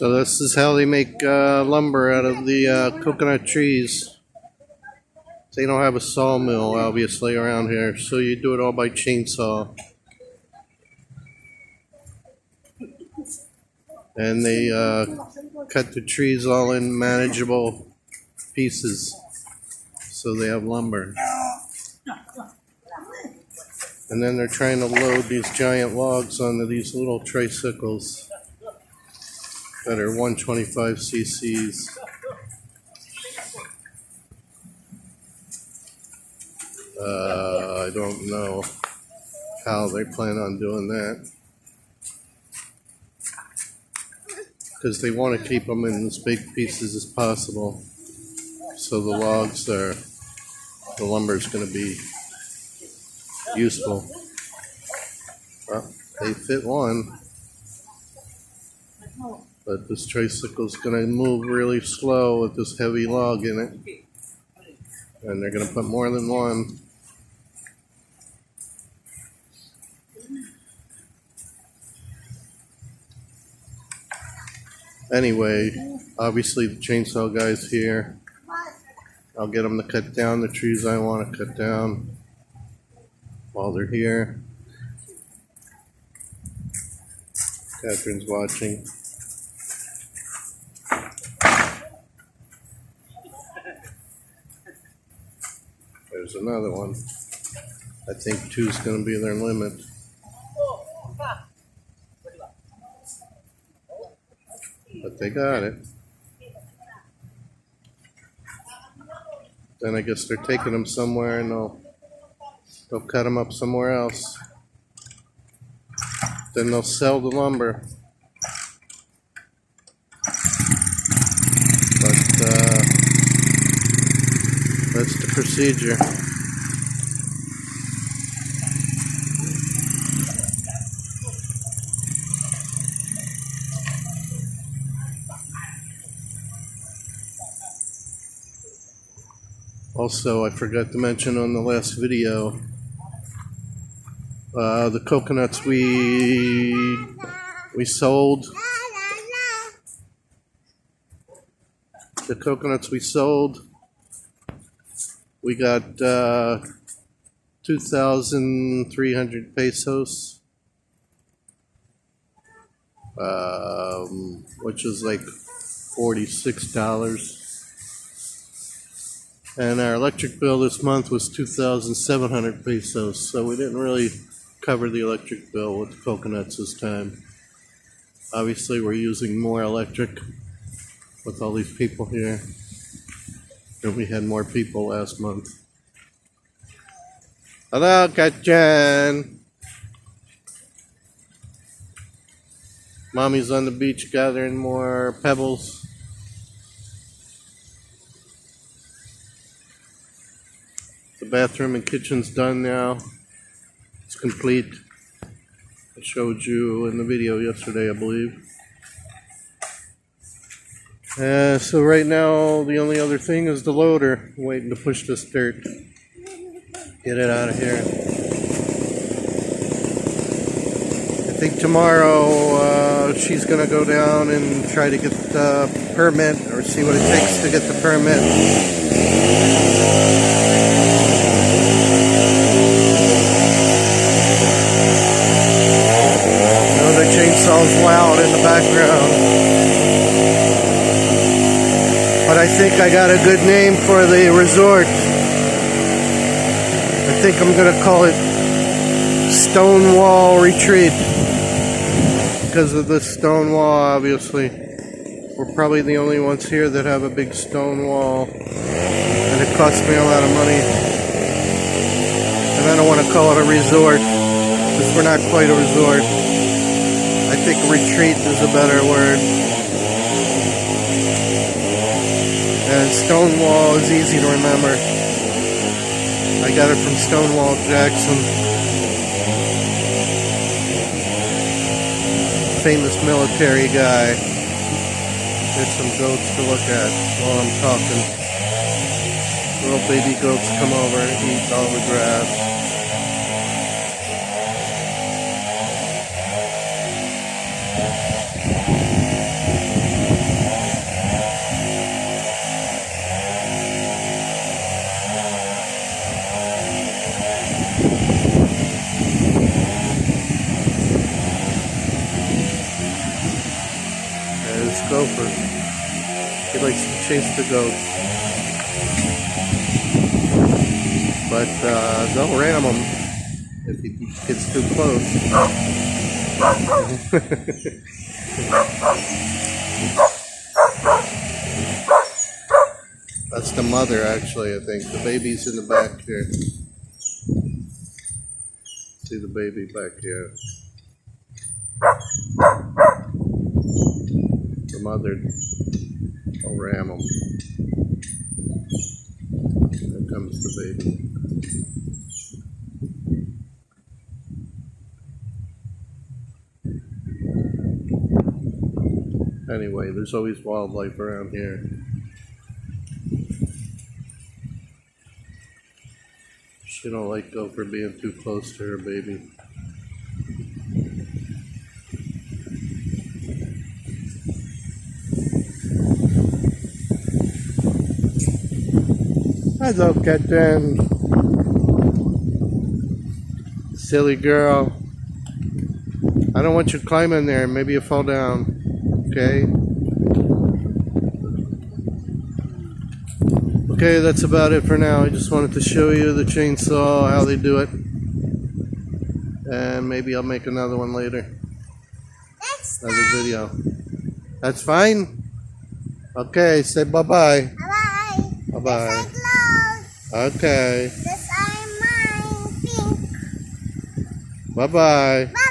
So this is how they make lumber out of the coconut trees. They don't have a sawmill, obviously, around here, so you do it all by chainsaw. And they cut the trees all in manageable pieces, so they have lumber. And then they're trying to load these giant logs onto these little tricycles that are 125 cc's. I don't know how they plan on doing that, because they want to keep them in as big pieces as possible, so the lumber is going to be useful. Well, they fit one, but this tricycle is going to move really slow with this heavy log in it, and they're going to put more than one. Anyway, obviously the chainsaw guy's here. I'll get them to cut down the trees I want to cut down while they're here. Catherine's watching. There's another one. I think 2's going to be their limit. But they got it. Then I guess they're taking them somewhere and they'll cut them up somewhere else. Then they'll sell the lumber. But that's the procedure. Also, I forgot to mention on the last video, the coconuts we sold. The coconuts we sold, we got 2,300 pesos, which is like $46. And our electric bill this month was 2,700 pesos, so we didn't really cover the electric bill with the coconuts this time. Obviously, we're using more electric with all these people here, and we had more people last month. Hello, Katjan. Mommy's on the beach gathering more pebbles. The bathroom and kitchen's done now. It's complete. I showed you in the video yesterday, I believe. So right now, the only other thing is the loader. I'm waiting to push this dirt. Get it out of here. I think tomorrow she's going to go down and try to get the permit or see what it takes to get the permit. The chainsaw's loud in the background. But I think I got a good name for the resort. I think I'm going to call it Stonewall Retreat. Because of the stone wall, obviously. We're probably the only ones here that have a big stone wall. And it costs me a lot of money. And I don't want to call it a resort. Because we're not quite a resort. I think retreat is a better word. And Stonewall is easy to remember. I got it from Stonewall Jackson. Famous military guy. There's some goats to look at while I'm talking. Little baby goats come over and eat all the grass. This gopher, he likes to chase the goats, but don't ram him if he gets too close. That's the mother, actually, I think. The baby's in the back here. See the baby back here. The mother will ram them. There comes the baby. Anyway, there's always wildlife around here. She don't like Gopher being too close to her baby. Hello, kitten. Silly girl. I don't want you climbing there. Maybe you fall down. Okay? Okay, that's about it for now. I just wanted to show you the chainsaw, how they do it. And maybe I'll make another one later. Another video. That's fine? Okay, say bye-bye. Bye-bye. Bye-bye. This Okay. are mine, pink. Bye-bye. Bye.